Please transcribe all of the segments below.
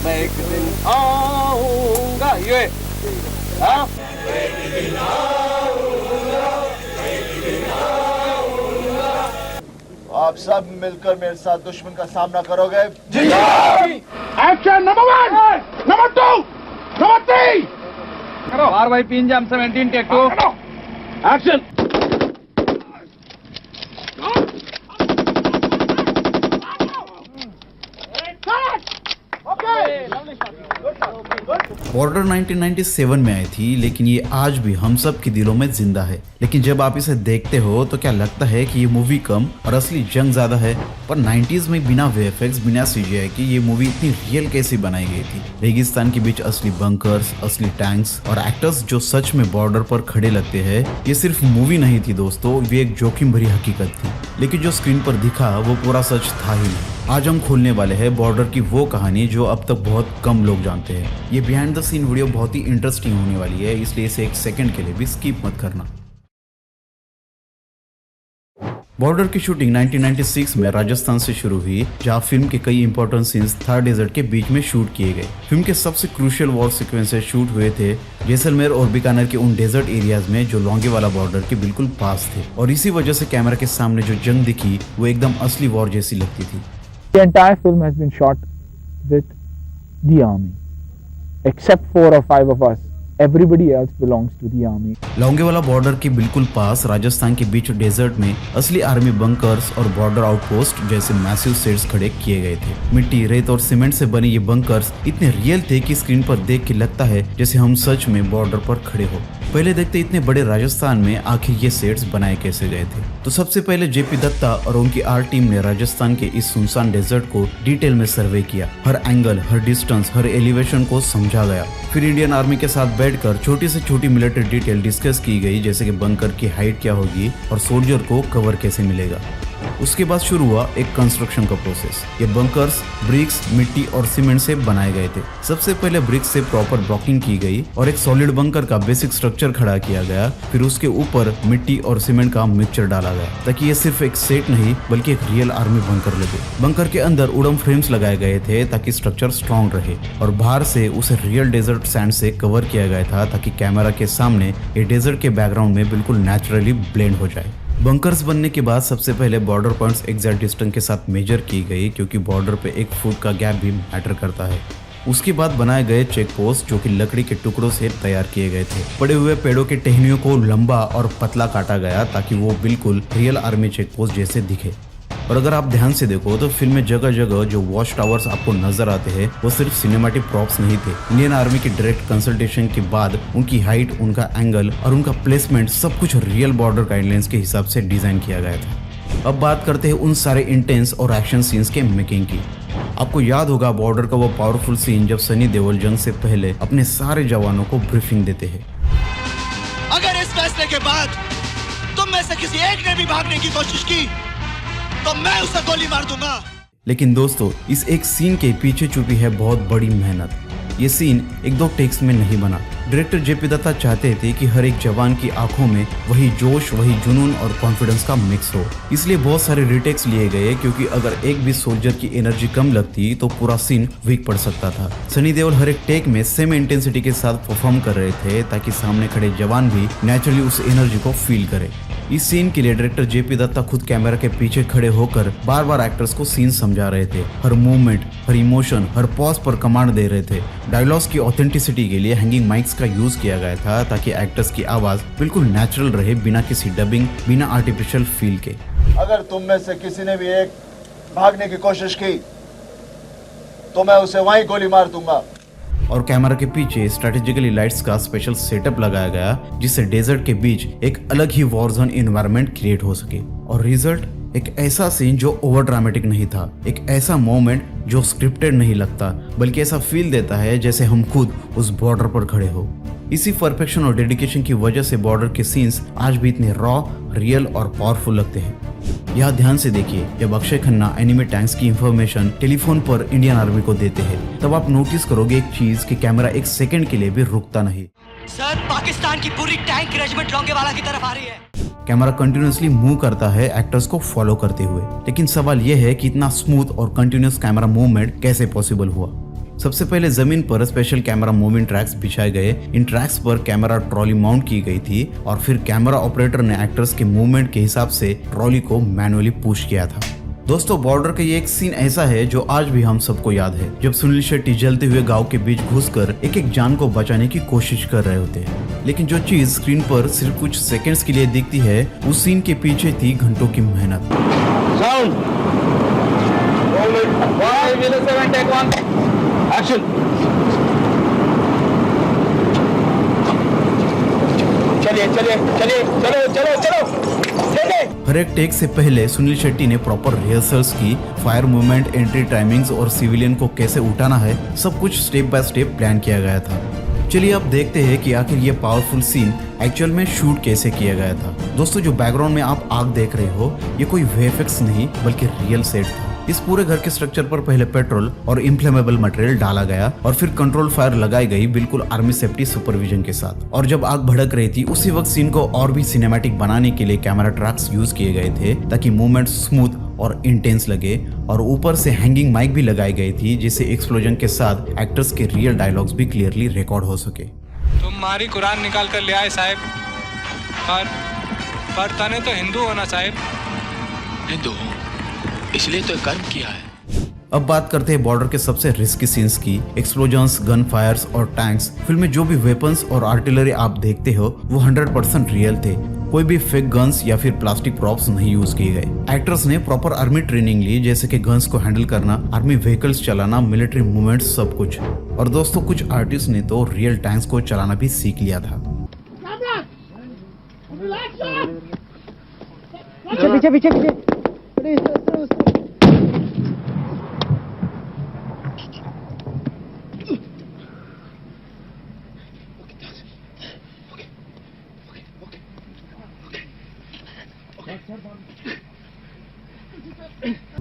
मैं एक दिन आऊंगा ये हाँ? आप सब मिलकर मेरे साथ दुश्मन का सामना करोगे? जी एक्शन नंबर 1 नंबर 2 नंबर 3 करो RYP इंजम 17 टेक 2 एक्शन बॉर्डर 1997 में आई थी, लेकिन ये आज भी हम सब के दिलों में जिंदा है। लेकिन जब आप इसे देखते हो तो क्या लगता है कि ये मूवी कम और असली जंग ज्यादा है। पर 90s में बिना VFX बिना CGI की ये मूवी इतनी रियल कैसे बनाई गई थी। रेगिस्तान के बीच असली बंकर्स, असली टैंक्स और एक्टर्स जो सच में बॉर्डर पर खड़े लगते हैं। ये सिर्फ मूवी नहीं थी दोस्तों, ये एक जोखिम भरी हकीकत थी। लेकिन जो स्क्रीन पर दिखा वो पूरा सच था ही नहीं। आज हम खोलने वाले हैं बॉर्डर की वो कहानी जो अब तक बहुत कम लोग जानते हैं। ये बिहाइंड द सीन वीडियो बहुत ही इंटरेस्टिंग होने वाली है, इसलिए इसे एक सेकंड के लिए भी स्किप मत करना। बॉर्डर की शूटिंग 1996 में राजस्थान से शुरू हुई, जहां फिल्म के कई इंपॉर्टेंट सीन्स थार डेजर्ट के बीच में शूट किए गए। फिल्म के सबसे क्रूशियल वॉर सीक्वेंसेस शूट हुए थे जैसलमेर और बीकानेर के उन डेजर्ट एरियाज में जो लोंगेवाला बॉर्डर के बिल्कुल पास थे। और इसी वजह से कैमरा के सामने जो जंग दिखी वो एकदम असली वॉर जैसी लगती थी। The entire film has been shot with the army, except 4 or 5 of us. Everybody else belongs to the army. Longewala border के बिल्कुल पास राजस्थान के बीच डेजर्ट में असली आर्मी बंकर्स और बॉर्डर आउटपोस्ट जैसे मैसिव सेट्स खड़े किए गए थे। मिट्टी, रेत और सीमेंट से बने ये बंकर्स इतने रियल थे कि स्क्रीन पर देख के लगता है जैसे हम सच में बॉर्डर पर खड़े हो। पहले देखते इतने बड़े राजस्थान में आखिर ये सेट्स बनाए कैसे गए थे। तो सबसे पहले JP दत्ता और उनकी आर्ट टीम ने राजस्थान के इस सुनसान डेजर्ट को डिटेल में सर्वे किया। हर एंगल, हर डिस्टेंस, हर एलिवेशन को समझा गया। फिर इंडियन आर्मी के साथ बैठकर छोटी से छोटी मिलिट्री डिटेल डिस्कस की गई, जैसे कि बंकर की हाइट क्या होगी और सोल्जर को कवर कैसे मिलेगा। उसके बाद शुरू हुआ एक कंस्ट्रक्शन का प्रोसेस। ये बंकर्स ब्रिक्स, मिट्टी और सीमेंट से बनाए गए थे। सबसे पहले ब्रिक्स से प्रॉपर ब्लॉकिंग की गई और एक सॉलिड बंकर का बेसिक स्ट्रक्चर खड़ा किया गया। फिर उसके ऊपर मिट्टी और सीमेंट का मिक्सचर डाला गया ताकि ये सिर्फ एक सेट नहीं बल्कि एक रियल आर्मी बंकर लगे। बंकर के अंदर वुडन फ्रेम्स लगाए गए थे ताकि स्ट्रक्चर स्ट्रॉन्ग रहे और बाहर से उसे रियल डेजर्ट सैंड से कवर किया गया था ताकि कैमरा के सामने ये डेजर्ट के बैकग्राउंड में बिल्कुल नेचुरली ब्लेंड हो जाए। बंकर्स बनने के बाद सबसे पहले बॉर्डर पॉइंट्स एग्जैक्ट डिस्टेंस के साथ मेजर की गई, क्योंकि बॉर्डर पे 1 फुट का गैप भी मैटर करता है। उसके बाद बनाए गए चेक पोस्ट जो कि लकड़ी के टुकड़ों से तैयार किए गए थे। पड़े हुए पेड़ों के टहनियों को लंबा और पतला काटा गया ताकि वो बिल्कुल रियल आर्मी चेक पोस्ट जैसे दिखे। और अगर आप ध्यान से देखो तो फिल्म में जगह जगह जो वॉच टावर्स आपको नजर आते हैं वो सिर्फ सिनेमैटिक प्रॉप्स नहीं थे। इंडियन आर्मी की डायरेक्ट कंसल्टेशन के बाद उनकी हाइट, उनका एंगल और उनका प्लेसमेंट सब कुछ रियल बॉर्डर गाइडलाइंस के हिसाब से डिजाइन किया गया था। अब बात करते हैं उन सारे इंटेंस और एक्शन सीन्स के मेकिंग की। आपको याद होगा बॉर्डर का वो पावरफुल सीन जब सनी देओल जंग से पहले अपने सारे जवानों को ब्रीफिंग देते हैं। अगर इस फैसले के बाद तुम में से किसी एक ने भी भागने की कोशिश की तो मैं उसे गोली मार दूंगा। लेकिन दोस्तों इस एक सीन के पीछे छुपी है बहुत बड़ी मेहनत। ये सीन 1-2 टेक्स में नहीं बना। डायरेक्टर JP दत्ता चाहते थे कि हर एक जवान की आंखों में वही जोश, वही जुनून और कॉन्फिडेंस का मिक्स हो। इसलिए बहुत सारे रीटेक्स लिए गए, क्योंकि अगर एक भी सोल्जर की एनर्जी कम लगती तो पूरा सीन वीक पड़ सकता था। सनी देओल हर एक टेक में सेम इंटेंसिटी के साथ परफॉर्म कर रहे थे ताकि सामने खड़े जवान भी नेचुरली उस एनर्जी को फील करे। इस सीन के लिए डायरेक्टर JP दत्ता खुद कैमरा के पीछे खड़े होकर बार बार एक्टर्स को सीन समझा रहे थे। हर मूवमेंट, हर इमोशन, हर पॉज पर कमांड दे रहे थे। डायलॉग्स की ऑथेंटिसिटी के लिए हैंगिंग माइक्स का यूज किया गया था ताकि एक्टर्स की आवाज बिल्कुल नेचुरल रहे, बिना किसी डबिंग, बिना आर्टिफिशियल फील के। अगर तुम में से किसी ने भी एक भागने की कोशिश की तो मैं उसे वहीं गोली मार दूंगा। और कैमरा के पीछे स्ट्रेटेजिकली लाइट्स का स्पेशल सेटअप लगाया गया जिससे डेजर्ट के बीच एक अलग ही वॉर जोन एनवायरनमेंट क्रिएट हो सके। और रिजल्ट एक ऐसा सीन जो ओवर ड्रामेटिक नहीं था, एक ऐसा मोमेंट जो स्क्रिप्टेड नहीं लगता, बल्कि ऐसा फील देता है जैसे हम खुद उस बॉर्डर पर खड़े हो। इसी परफेक्शन और डेडिकेशन की वजह से बॉर्डर के सीन्स आज भी इतने रॉ, रियल और पावरफुल लगते हैं। यहाँ ध्यान से देखिए, जब अक्षय खन्ना एनिमी टैंक्स की इंफॉर्मेशन टेलीफोन पर इंडियन आर्मी को देते हैं तब आप नोटिस करोगे एक चीज कि कैमरा एक सेकंड के लिए भी रुकता नहीं। सर, पाकिस्तान की पूरी टैंक रेजिमेंट लोंगेवाला की तरफ आ रही है। कैमरा कंटिन्यूअसली मूव करता है एक्टर्स को फॉलो करते हुए। लेकिन सवाल यह है कि इतना स्मूथ और कंटिन्यूअस कैमरा मूवमेंट कैसे पॉसिबल हुआ। सबसे पहले जमीन पर स्पेशल कैमरा मूविंग ट्रैक्स बिछाए गए। इन ट्रैक्स पर कैमरा ट्रॉली माउंट की गई थी और फिर कैमरा ऑपरेटर ने एक्टर्स के मूवमेंट के हिसाब से ट्रॉली को मैनुअली पुश किया था। दोस्तों, बॉर्डर का ये एक सीन ऐसा है जो आज भी हम सबको याद है, जब सुनील शेट्टी जलते हुए गांव के बीच घुसकर एक एक जान को बचाने की कोशिश कर रहे होते हैं। लेकिन जो चीज स्क्रीन पर सिर्फ कुछ सेकंड्स के लिए दिखती है, उस सीन के पीछे थी घंटों की मेहनत। Sound take 1 action. चलिए चलिए चलिए चलो चलो चलो चलिए। हर एक टेक से पहले सुनील शेट्टी ने प्रॉपर रिहर्सल्स की, फायर मूवमेंट, एंट्री टाइमिंग्स और सिविलियन को कैसे उठाना है, सब कुछ स्टेप बाय स्टेप प्लान किया गया था। चलिए अब देखते हैं कि आखिर ये पावरफुल सीन एक्चुअल में शूट कैसे किया गया था। दोस्तों, जो बैकग्राउंड में आप आग देख रहे हो, ये कोई वीएफएक्स नहीं बल्कि रियल सेट था। इस पूरे घर के स्ट्रक्चर पर पहले पेट्रोल और इन्फ्लेमेबल मटेरियल डाला गया और फिर कंट्रोल फायर लगाई गई, बिल्कुल आर्मी सेफ्टी सुपरविजन के साथ। और जब आग भड़क रही थी, उसी वक्त सीन को और भी सिनेमैटिक बनाने के लिए कैमरा ट्रैक्स यूज किए गए थे ताकि मूवमेंट स्मूथ और इंटेंस लगे। और ऊपर से हैंगिंग माइक भी लगाई गई थी, जिससे एक्सप्लोजन के साथ एक्टर्स के रियल डायलॉग्स भी क्लियरली रिकॉर्ड हो सके। तुम मारी कुरान निकाल कर ले आए साहब, पर तने तो हिंदू होना साहब। हिंदू हूँ इसलिए तो कर्म किया है। अब बात करते हैं बॉर्डर के सबसे रिस्की सीन्स की। एक्सप्लोजन्स, गन फायर्स और टैंक्स। फिल्म में जो भी वेपन्स और आर्टिलरी आप देखते हो वो 100% रियल थे। कोई भी फेक गन्स या फिर प्लास्टिक प्रॉप्स नहीं यूज किए गए। एक्टर्स ने प्रॉपर आर्मी ट्रेनिंग ली, जैसे कि गन्स को हैंडल करना, आर्मी व्हीकल्स चलाना, मिलिट्री मूवमेंट्स, सब कुछ। और दोस्तों, कुछ आर्टिस्ट ने तो रियल टैंक्स को चलाना भी सीख लिया था। पीछे पीछे पीछे।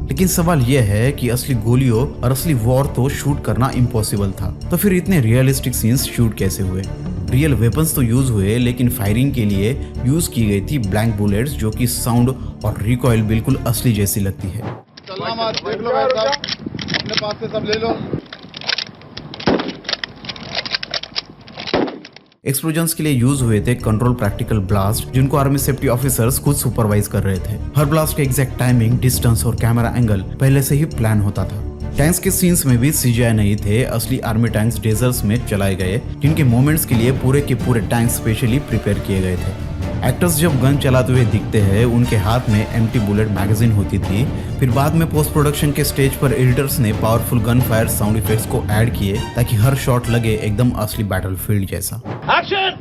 लेकिन सवाल यह है कि असली गोलियों और असली वॉर तो शूट करना इम्पॉसिबल था, तो फिर इतने रियलिस्टिक सीन्स शूट कैसे हुए? रियल वेपन्स तो यूज हुए, लेकिन फायरिंग के लिए यूज की गई थी ब्लैंक बुलेट्स, जो कि साउंड और रिकॉइल बिल्कुल असली जैसी लगती है। चलना मत, देख लो भाई साहब, अपने पास से सब ले लो। एक्सप्लोजन्स के लिए यूज हुए थे कंट्रोल प्रैक्टिकल ब्लास्ट, जिनको आर्मी सेफ्टी ऑफिसर्स खुद सुपरवाइज कर रहे थे। हर ब्लास्ट के एग्जैक्ट टाइमिंग, डिस्टेंस और कैमरा एंगल पहले से ही प्लान होता था। टैंक्स के सीन्स में भी सीजीआई नहीं थे, असली आर्मी टैंक्स डेजर्ट्स में चलाए गए, जिनके मूवमेंट्स के लिए पूरे के पूरे टैंक्स स्पेशली प्रिपेयर किए गए थे। एक्टर्स जब गन चलाते हुए दिखते हैं, उनके हाथ में एम्प्टी बुलेट मैगजीन होती थी। फिर बाद में पोस्ट प्रोडक्शन के स्टेज पर एडिटर्स ने powerful gun fire sound effects को ऐड किए, ताकि हर शॉट लगे एकदम असली बैटलफील्ड जैसा। एक्शन।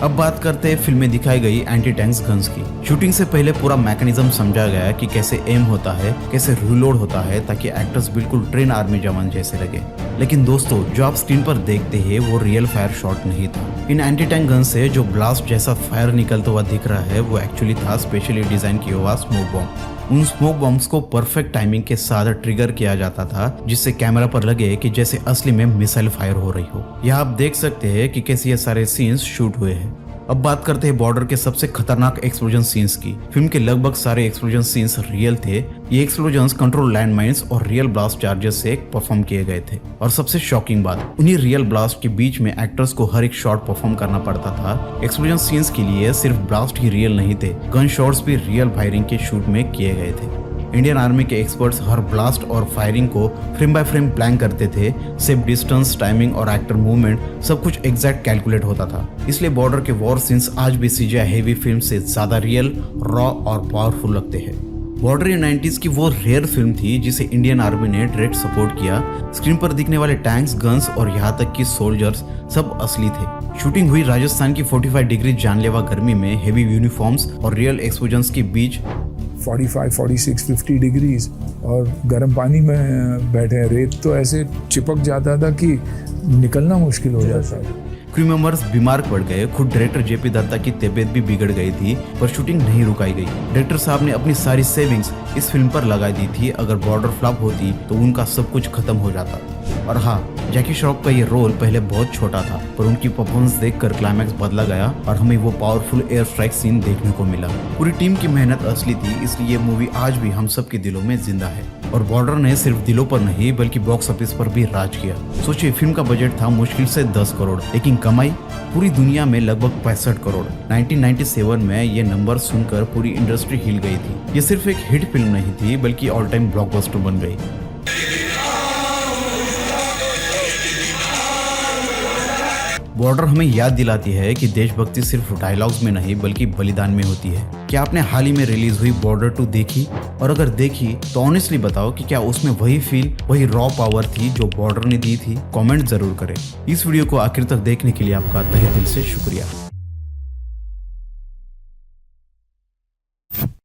अब बात करते हैं फिल्म में दिखाई गई एंटी टैंक्स गन्स की। शूटिंग से पहले पूरा मैकेनिज्म समझा गया कि कैसे एम होता है, कैसे रिलोड होता है, ताकि एक्टर्स बिल्कुल ट्रेन आर्मी जवान जैसे लगे। लेकिन दोस्तों, जो आप स्क्रीन पर देखते हैं वो रियल फायर शॉट नहीं था। इन एंटी टैंक गन से जो ब्लास्ट जैसा फायर निकलता हुआ दिख रहा है, वो एक्चुअली था स्पेशली डिजाइन किया हुआ स्मोक बॉम्ब। उन स्मोक बॉम्ब्स को परफेक्ट टाइमिंग के साथ ट्रिगर किया जाता था, जिससे कैमरा पर लगे कि जैसे असली में मिसाइल फायर हो रही हो। यहाँ आप देख सकते हैं कि कैसे ये सारे सीन्स शूट हुए हैं। अब बात करते हैं बॉर्डर के सबसे खतरनाक एक्सप्लोजन सीन्स की। फिल्म के लगभग सारे एक्सप्लोजन सीन्स रियल थे। ये एक्सप्लोजन्स कंट्रोल लैंड माइंस और रियल ब्लास्ट चार्जेस से परफॉर्म किए गए थे। और सबसे शॉकिंग बात, उन्हीं रियल ब्लास्ट के बीच में एक्टर्स को हर एक शॉट परफॉर्म करना पड़ता था। एक्सप्लोजन सीन्स के लिए सिर्फ ब्लास्ट ही रियल नहीं थे, गन शॉट्स भी रियल फायरिंग के शूट में किए गए थे। इंडियन आर्मी के एक्सपर्ट्स हर ब्लास्ट और फायरिंग को फ्रेम बाय फ्रेम प्लान करते थे। सेफ डिस्टेंस, टाइमिंग और एक्टर मूवमेंट सब कुछ एग्जैक्ट कैलकुलेट होता था। इसलिए बॉर्डर के वॉर सीन्स आज भी सीजीआई हेवी फिल्म से ज्यादा रियल, रॉ और पावरफुल लगते हैं। बॉर्डर इन 90s की वो रेयर फिल्म थी जिसे इंडियन आर्मी ने डायरेक्ट सपोर्ट किया। स्क्रीन पर दिखने वाले टैंक्स, गन्स और यहाँ तक कि सोल्जर्स सब असली थे। शूटिंग हुई राजस्थान की 45 डिग्री जानलेवा गर्मी में, हेवी यूनिफॉर्म्स और रियल एक्सप्लोजन्स के बीच। 45, 46, 50 डिग्रीज और गर्म पानी में बैठे हैं। रेत तो ऐसे चिपक जाता था कि निकलना मुश्किल हो जाता था। क्रू मेंबर्स बीमार पड़ गए, खुद डायरेक्टर जेपी दत्ता की तबीयत भी बिगड़ गई थी, पर शूटिंग नहीं रुकाई गई। डायरेक्टर साहब ने अपनी सारी सेविंग्स इस फिल्म पर लगा दी थी। अगर बॉर्डर फ्लॉप होती तो उनका सब कुछ खत्म हो जाता। और हाँ, जैकी श्रॉफ का ये रोल पहले बहुत छोटा था, पर उनकी परफॉर्मेंस देखकर क्लाइमैक्स बदला गया और हमें वो पावरफुल एयर स्ट्राइक सीन देखने को मिला। पूरी टीम की मेहनत असली थी, इसलिए ये मूवी आज भी हम सब के दिलों में जिंदा है। और बॉर्डर ने सिर्फ दिलों पर नहीं बल्कि बॉक्स ऑफिस पर भी राज किया। सोचिए, फिल्म का बजट था मुश्किल से 10 करोड़, लेकिन कमाई पूरी दुनिया में लगभग 65 करोड़। 1997 में ये नंबर सुनकर पूरी इंडस्ट्री हिल गई थी। ये सिर्फ एक हिट फिल्म नहीं थी बल्कि ऑल टाइम ब्लॉकबस्टर बन गई। बॉर्डर हमें याद दिलाती है कि देशभक्ति सिर्फ डायलॉग्स में नहीं बल्कि बलिदान में होती है। क्या आपने हाल ही में रिलीज हुई बॉर्डर 2 देखी? और अगर देखी तो ऑनेस्टली बताओ कि क्या उसमें वही फील, वही रॉ पावर थी जो बॉर्डर ने दी थी? कमेंट जरूर करें। इस वीडियो को आखिर तक देखने के लिए आपका तहे दिल से शुक्रिया।